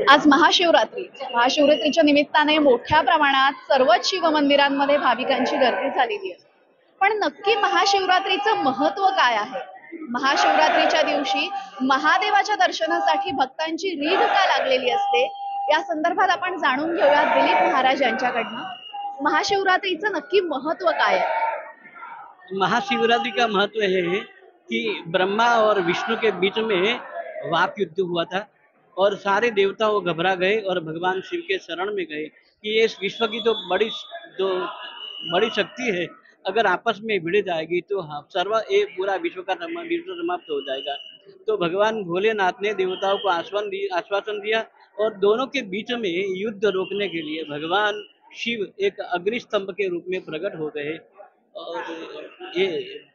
आज महाशिवरात्रीच्या निमित्ताने मोठ्या प्रमाणात सर्वच शिवमंदिरांमध्ये भाविकांची गर्दी झालेली आहे. पण नक्की महाशिवरात्रीचं महत्व काय आहे? महाशिवरात्रीच्या दिवशी महादेवाच्या दर्शनासाठी भक्तांची रीघ का लागलेली असते, या संदर्भात आपण जाणून घेऊया दिलीप महाराज यांच्याकडनं. महाशिवरात्रीचं नक्की महत्व काय आहे? महाशिवरात्रि का महत्व है कि ब्रह्मा और विष्णु के बीच में वाक युद्ध हुआ था और सारे देवता वो घबरा गए और भगवान शिव के शरण में गए कि ये इस विश्व की जो बड़ी शक्ति है, अगर आपस में भिड़ जाएगी तो ये पूरा विश्व समाप्त हो जाएगा। तो भगवान भोलेनाथ ने देवताओं को आश्वासन दिया और दोनों के बीच में युद्ध रोकने के लिए भगवान शिव एक अग्नि स्तंभ के रूप में प्रकट हो गए और ये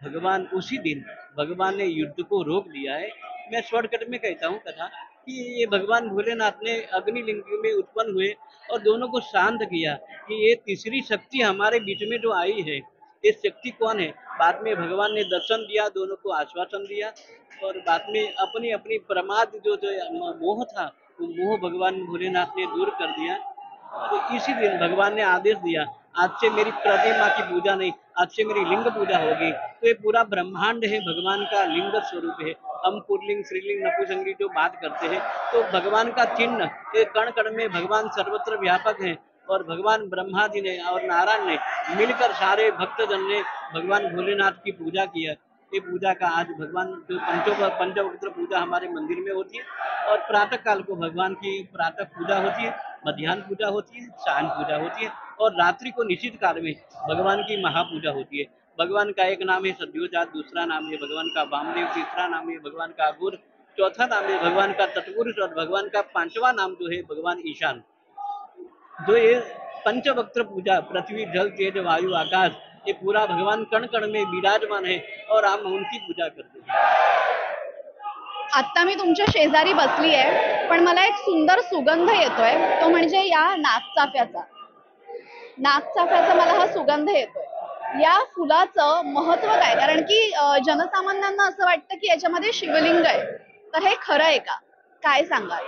भगवान उसी दिन भगवान ने युद्ध को रोक दिया है। मैं शॉर्टकट में कहता हूँ कथा कि ये भगवान भोलेनाथ ने अग्निलिंग में उत्पन्न हुए और दोनों को शांत किया कि ये तीसरी शक्ति हमारे बीच में जो आई है, ये शक्ति कौन है। बाद में भगवान ने दर्शन दिया, दोनों को आश्वासन दिया और बाद में अपनी अपनी प्रमाद जो मोह था, वो मोह भगवान भोलेनाथ ने दूर कर दिया। तो इसी दिन भगवान ने आदेश दिया, आज से मेरी प्रतिमा की पूजा नहीं, आज से मेरी लिंग पूजा होगी। तो ये पूरा ब्रह्मांड है भगवान का लिंग स्वरूप है। हम पुल्लिंग स्त्रीलिंग नपुंसकलिंग जो बात करते हैं, तो भगवान का चिन्ह ये कण कण में भगवान सर्वत्र व्यापक है और भगवान ब्रह्मा जी ने और नारायण ने मिलकर सारे भक्तजन ने भगवान भोलेनाथ की पूजा किया। ये पूजा का आज भगवान जो पंचवक्त्र पूजा हमारे मंदिर में होती है और प्रातः काल को भगवान की प्रातः पूजा होती है, मध्याह्न पूजा होती है, शाम पूजा होती है और रात्रि को निश्चित काल में भगवान की महापूजा होती है। भगवान का एक नाम है सद्योजात, दूसरा नाम है भगवान का वामदेव, तीसरा नाम है भगवान का अघोर, चौथा नाम है भगवान का तत्पुरुष और भगवान का पांचवा नाम जो है भगवान ईशान। जो ये पंचवक्त्र पूजा, पृथ्वी जल तेज वायु आकाश, ये पूरा भगवान कण कण में विराजमान है और हम उनकी पूजा करते हैं। आता मी तुमच्या शेजारी बसली आहे, पण मला एक सुंदर सुगंध येतोय, तो म्हणजे या नागचाफ्याचा. नागचाफ्याचा मला हा सुगंध येतोय. या फुलाचं महत्व काय? कारण की जनसामान्यांना असं वाटतं की याच्यामध्ये शिवलिंग आहे, तर हे खरं आहे का? काय सांगाल?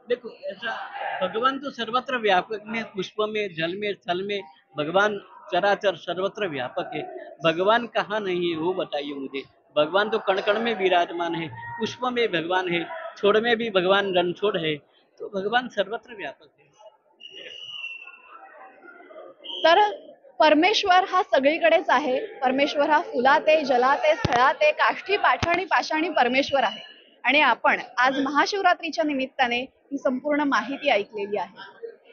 देखो ऐसा, भगवान तो सर्वत्र व्यापक में, पुष्प में, जल में, स्थल में भगवान चराचर सर्वत्र व्यापक है। भगवान कहाँ नहीं है वो बताइए मुझे। भगवान तो कण कण में विराजमान है, पुष्प में भगवान है, छोड़ में भी भगवान रणछोड़ है, तो भगवान सर्वत्र व्यापक है। तर परमेश्वर हा सगळीकडेच आहे. परमेश्वर हा फुलात आहे, जलात आहे, स्थळात आहे, काष्ठी पाषाणी पाषाणी परमेश्वर आहे. आणि आपण आज महाशिवरात्रीच्या निमित्ताने ही संपूर्ण माहिती ऐकलेली आहे.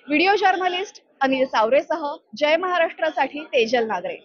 व्हिडिओ जर्नलिस्ट अनिल सावरेसह जय महाराष्ट्रासाठी तेजल नागरे.